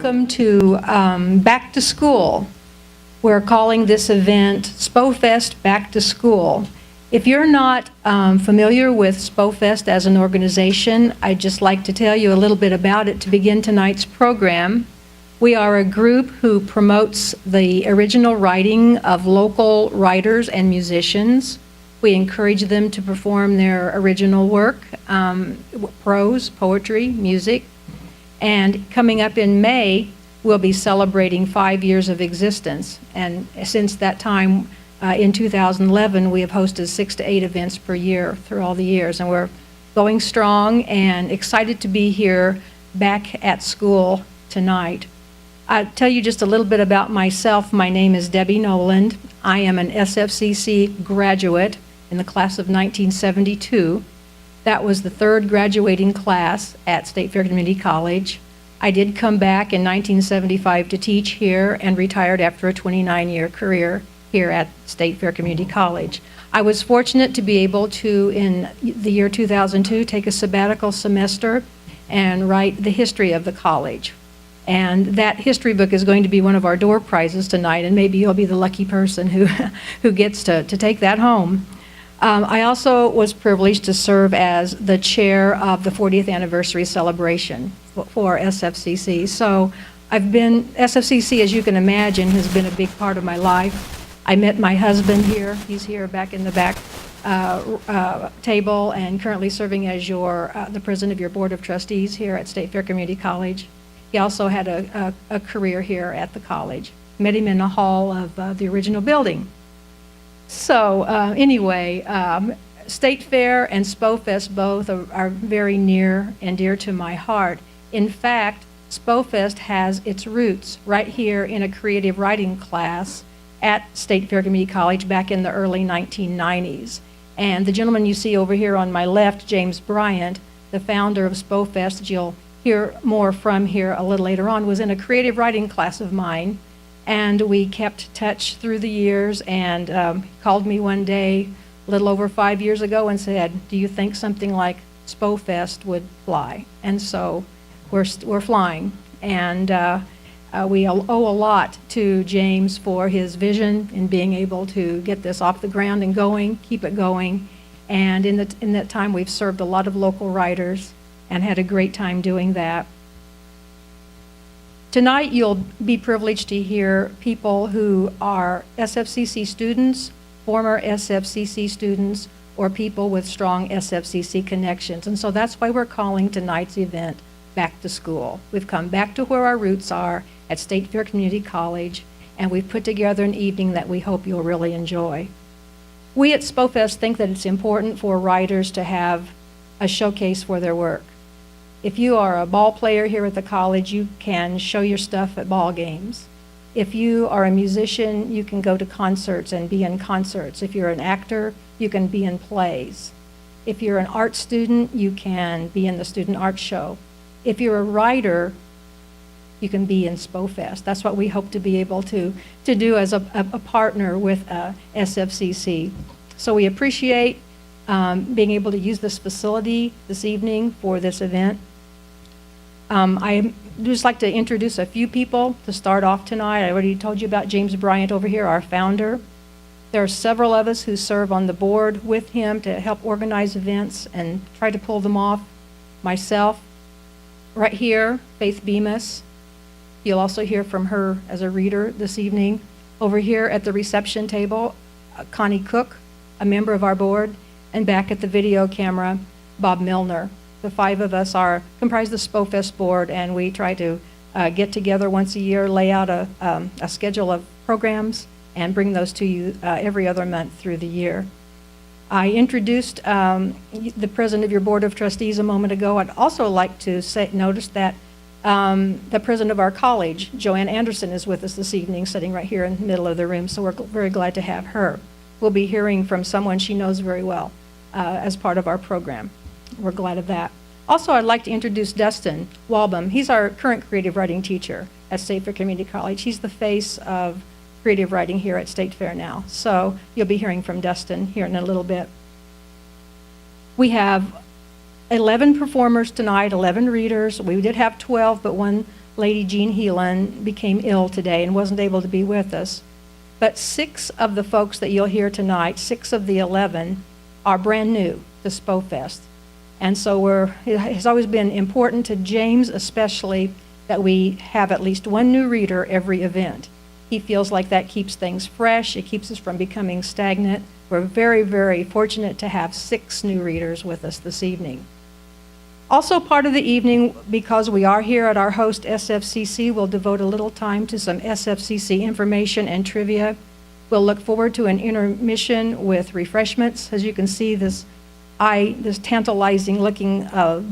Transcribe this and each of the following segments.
Welcome to Back to School. We're calling this event Spofest Back to School. If you're not familiar with Spofest as an organization, I'd just like to tell you a little bit about it to begin tonight's program. We are a group who promotes the original writing of local writers and musicians. We encourage them to perform their original work, prose, poetry, music. And coming up in May, we'll be celebrating 5 years of existence. And since that time, in 2011, we have hosted 6 to 8 events per year through all the years. And we're going strong and excited to be here back at school tonight. I'll tell you just a little bit about myself. My name is Debbie Noland. I am an SFCC graduate in the class of 1972. That was the third graduating class at State Fair Community College. I did come back in 1975 to teach here and retired after a 29-year career here at State Fair Community College. I was fortunate to be able to, in the year 2002, take a sabbatical semester and write the history of the college. And that history book is going to be one of our door prizes tonight, and maybe you'll be the lucky person who gets to take that home. I also was privileged to serve as the chair of the 40th anniversary celebration for SFCC. So SFCC, as you can imagine, has been a big part of my life. I met my husband here. He's here back in the back table and currently serving as the president of your board of trustees here at State Fair Community College. He also had a career here at the college. Met him in the hall of the original building. So anyway, State Fair and Spofest both are very near and dear to my heart. In fact, Spofest has its roots right here in a creative writing class at State Fair Community College back in the early 1990s. And the gentleman you see over here on my left, James Bryant, the founder of Spofest, that you'll hear more from here a little later on, was in a creative writing class of mine. And we kept touch through the years, and called me one day a little over 5 years ago and said, do you think something like Spofest would fly? And so we're flying. And we owe a lot to James for his vision in being able to get this off the ground and going, keep it going. And in that time, we've served a lot of local writers and had a great time doing that. Tonight, you'll be privileged to hear people who are SFCC students, former SFCC students, or people with strong SFCC connections. And so that's why we're calling tonight's event Back to School. We've come back to where our roots are at State Fair Community College, and we've put together an evening that we hope you'll really enjoy. We at Spofest think that it's important for writers to have a showcase for their work. If you are a ball player here at the college, you can show your stuff at ball games. If you are a musician, you can go to concerts and be in concerts. If you're an actor, you can be in plays. If you're an art student, you can be in the student art show. If you're a writer, you can be in Spofest. That's what we hope to be able to do as a partner with SFCC. So we appreciate being able to use this facility this evening for this event. I'd just like to introduce a few people to start off tonight. I already told you about James Bryant over here, our founder. There are several of us who serve on the board with him to help organize events and try to pull them off. Myself, right here, Faith Bemiss. You'll also hear from her as a reader this evening. Over here at the reception table, Connie Cook, a member of our board, and back at the video camera, Bob Milner. The 5 of us comprise the Spofest board, and we try to get together once a year, lay out a schedule of programs, and bring those to you every other month through the year. I introduced the president of your board of trustees a moment ago. I'd also like to notice that the president of our college, Joanne Anderson, is with us this evening, sitting right here in the middle of the room, so we're very glad to have her. We'll be hearing from someone she knows very well as part of our program. We're glad of that. Also, I'd like to introduce Dustin Walbom. He's our current creative writing teacher at State Fair Community College. He's the face of creative writing here at State Fair now. So you'll be hearing from Dustin here in a little bit. We have 11 performers tonight, 11 readers. We did have 12, but one Lady Jean Heelan became ill today and wasn't able to be with us. But 6 of the folks that you'll hear tonight, 6 of the 11, are brand new to Spofest. And so it has always been important to James especially that we have at least one new reader every event. He feels like that keeps things fresh. It keeps us from becoming stagnant. We're very, very fortunate to have 6 new readers with us this evening. Also part of the evening, because we are here at our host SFCC, we'll devote a little time to some SFCC information and trivia. We'll look forward to an intermission with refreshments. As you can see, this tantalizing looking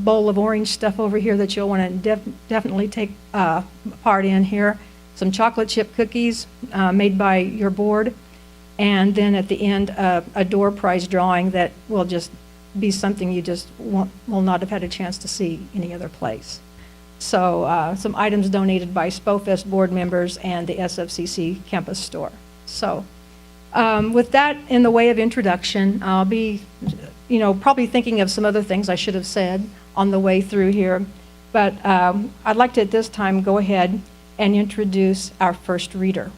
bowl of orange stuff over here that you'll want to definitely take part in here. Some chocolate chip cookies made by your board. And then at the end, a door prize drawing that will just be something you just will not have had a chance to see any other place. So some items donated by Spofest board members and the SFCC campus store. So with that in the way of introduction, I'll be probably thinking of some other things I should have said on the way through here. But I'd like to at this time go ahead and introduce our first reader.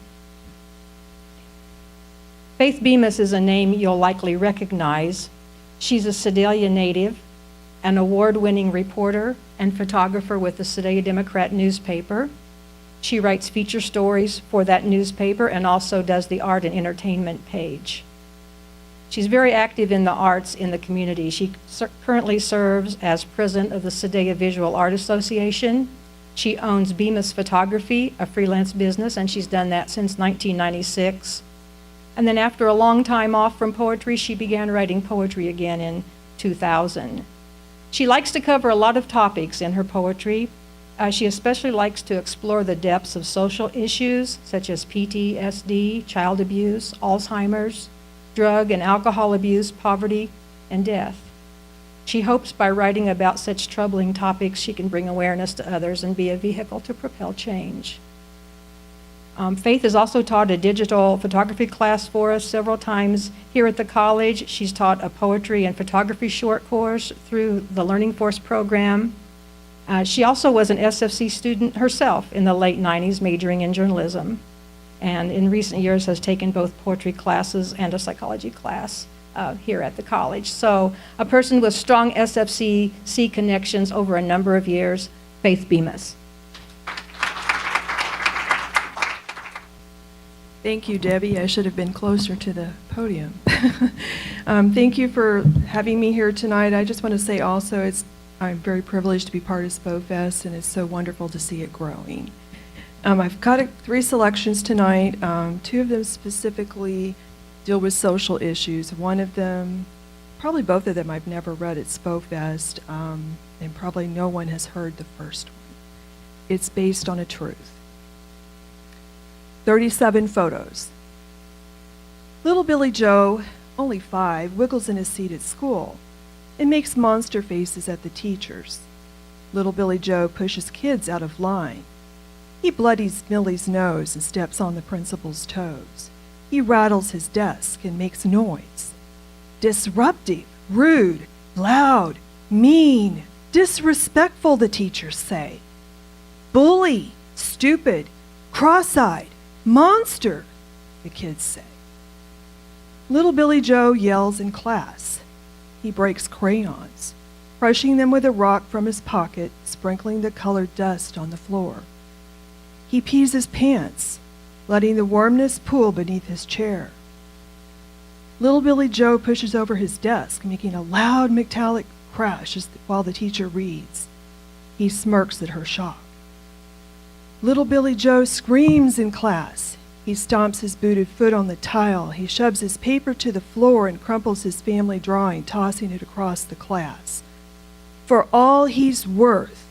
Faith Bemiss is a name you'll likely recognize. She's a Sedalia native, an award-winning reporter and photographer with the Sedalia Democrat newspaper. She writes feature stories for that newspaper and also does the art and entertainment page. She's very active in the arts in the community. She currently serves as president of the Sedalia Visual Art Association. She owns Bemiss Photography, a freelance business, and she's done that since 1996. And then after a long time off from poetry, she began writing poetry again in 2000. She likes to cover a lot of topics in her poetry. She especially likes to explore the depths of social issues such as PTSD, child abuse, Alzheimer's, drug and alcohol abuse, poverty, and death. She hopes by writing about such troubling topics, she can bring awareness to others and be a vehicle to propel change. Faith has also taught a digital photography class for us several times here at the college. She's taught a poetry and photography short course through the Learning Force program. She also was an SFC student herself in the late 90s, majoring in journalism, and in recent years has taken both poetry classes and a psychology class here at the college. So a person with strong SFCC connections over a number of years, Faith Bemiss. Thank you, Debbie. I should have been closer to the podium. Thank you for having me here tonight. I just want to say also I'm very privileged to be part of Spofest, and it's so wonderful to see it growing. I've got 3 selections tonight. 2 of them specifically deal with social issues. One of them, probably both of them, I've never read at Spofest, and probably no one has heard the first one. It's based on a truth. 37 photos. Little Billy Joe, only 5, wiggles in his seat at school and makes monster faces at the teachers. Little Billy Joe pushes kids out of line. He bloodies Millie's nose and steps on the principal's toes. He rattles his desk and makes noise. Disruptive, rude, loud, mean, disrespectful, the teachers say. Bully, stupid, cross-eyed, monster, the kids say. Little Billy Joe yells in class. He breaks crayons, crushing them with a rock from his pocket, sprinkling the colored dust on the floor. He pees his pants, letting the warmness pool beneath his chair. Little Billy Joe pushes over his desk, making a loud metallic crash while the teacher reads. He smirks at her shock. Little Billy Joe screams in class. He stomps his booted foot on the tile. He shoves his paper to the floor and crumples his family drawing, tossing it across the class. For all he's worth,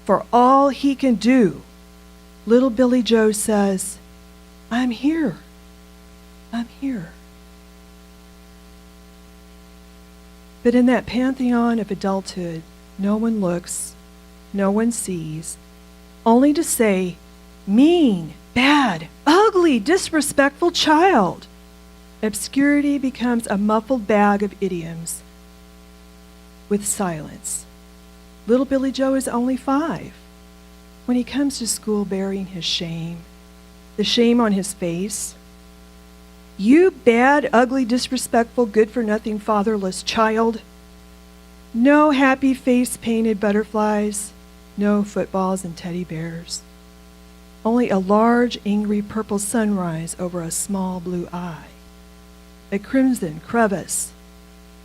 for all he can do, Little Billy Joe says, I'm here. I'm here. But in that pantheon of adulthood, no one looks, no one sees, only to say, mean, bad, ugly, disrespectful child. Obscurity becomes a muffled bag of idioms with silence. Little Billy Joe is only 5. when he comes to school bearing his shame, the shame on his face. You bad, ugly, disrespectful, good-for-nothing, fatherless child. No happy face-painted butterflies, no footballs and teddy bears. Only a large, angry purple sunrise over a small blue eye. A crimson crevice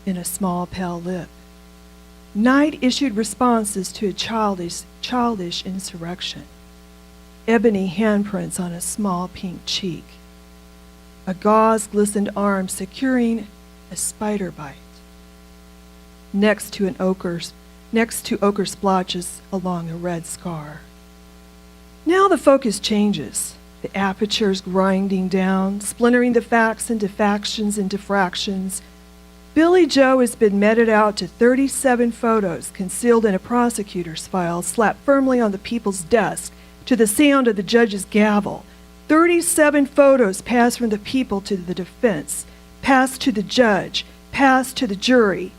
in a small pale lip. Night issued responses to a childish insurrection. Ebony handprints on a small pink cheek. A gauze glistened arm securing a spider bite. Next to ochre splotches along a red scar. Now the focus changes. The aperture's grinding down, splintering the facts into factions and diffractions. Billy Joe has been meted out to 37 photos concealed in a prosecutor's file, slapped firmly on the people's desk to the sound of the judge's gavel. 37 photos passed from the people to the defense, passed to the judge, passed to the jury.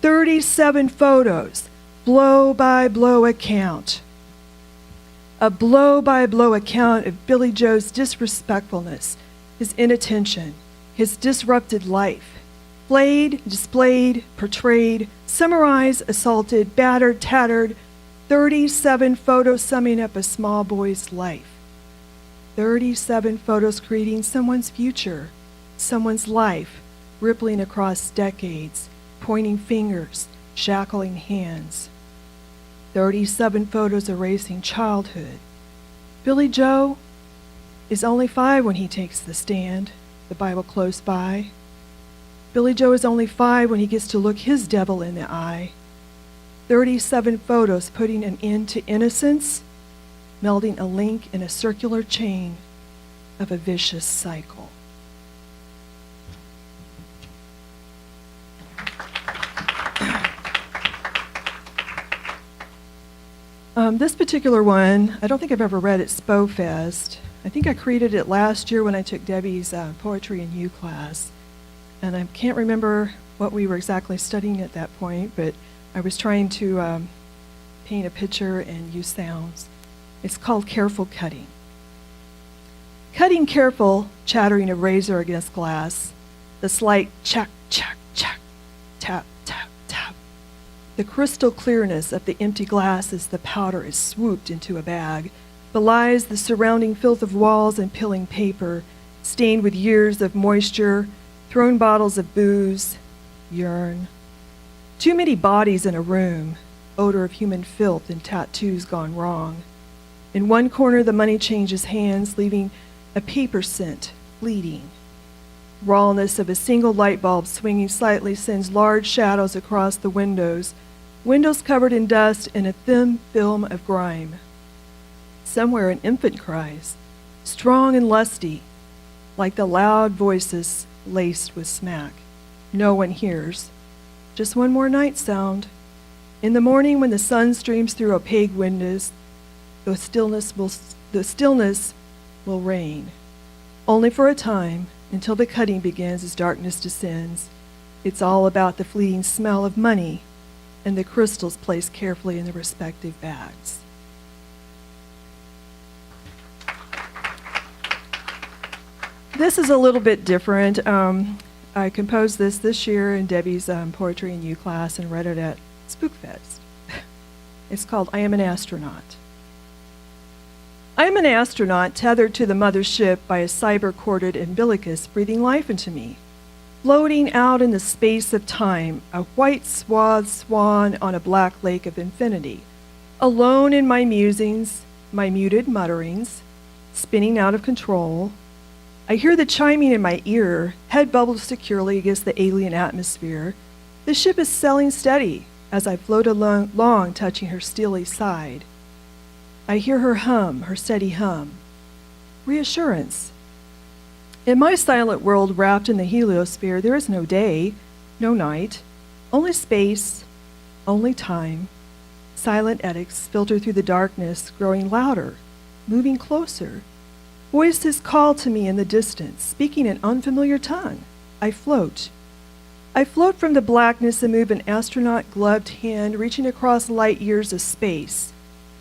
37 photos, blow-by-blow account. A blow-by-blow account of Billy Joe's disrespectfulness, his inattention, his disrupted life. Played, displayed, portrayed, summarized, assaulted, battered, tattered. 37 photos summing up a small boy's life. 37 photos creating someone's future, someone's life, rippling across decades, pointing fingers, shackling hands. 37 photos erasing childhood. Billy Joe is only 5 when he takes the stand, the Bible close by. Billy Joe is only 5 when he gets to look his devil in the eye. 37 photos putting an end to innocence, melding a link in a circular chain of a vicious cycle. This particular one, I don't think I've ever read at Spofest. I think I created it last year when I took Debbie's Poetry and You class. And I can't remember what we were exactly studying at that point, but I was trying to paint a picture and use sounds. It's called Careful Cutting. Cutting careful, chattering a razor against glass, the slight chack, chack, chack, tap, tap, tap. The crystal clearness of the empty glass as the powder is swooped into a bag belies the surrounding filth of walls and peeling paper, stained with years of moisture, thrown bottles of booze, urine. Too many bodies in a room, odor of human filth and tattoos gone wrong. In one corner, the money changes hands, leaving a paper scent, bleeding. Rawness of a single light bulb swinging slightly sends large shadows across the windows covered in dust and a thin film of grime. Somewhere an infant cries, strong and lusty, like the loud voices laced with smack. No one hears. Just one more night sound. In the morning when the sun streams through opaque windows, the stillness will reign. Only for a time, until the cutting begins as darkness descends. It's all about the fleeting smell of money and the crystals placed carefully in the respective bags. This is a little bit different. I composed this year in Debbie's Poetry and You class and read it at Spofest. It's called I Am an Astronaut. I am an astronaut tethered to the mothership by a cyber-corded umbilicus breathing life into me. Floating out in the space of time, a white swathed swan on a black lake of infinity. Alone in my musings, my muted mutterings, spinning out of control. I hear the chiming in my ear, head bubbles securely against the alien atmosphere. The ship is sailing steady as I float along, touching her steely side. I hear her hum, her steady hum. Reassurance. In my silent world wrapped in the heliosphere, there is no day, no night, only space, only time. Silent edicts filter through the darkness, growing louder, moving closer. Voices call to me in the distance, speaking an unfamiliar tongue. I float. I float from the blackness and move an astronaut-gloved hand reaching across light years of space,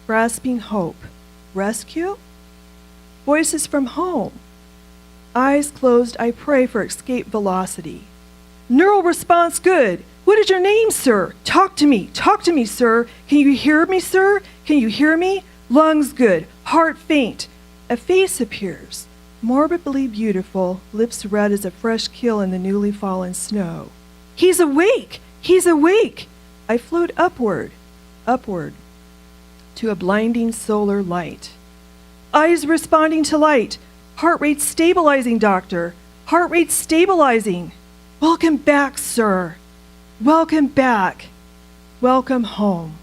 grasping hope, rescue? Voices from home. Eyes closed, I pray for escape velocity. Neural response good. What is your name, sir? Talk to me, sir. Can you hear me, sir? Can you hear me? Lungs good, heart faint. A face appears, morbidly beautiful, lips red as a fresh kill in the newly fallen snow. He's awake! He's awake! I float upward to a blinding solar light. Eyes responding to light. Heart rate stabilizing, doctor. Heart rate stabilizing. Welcome back, sir. Welcome back. Welcome home.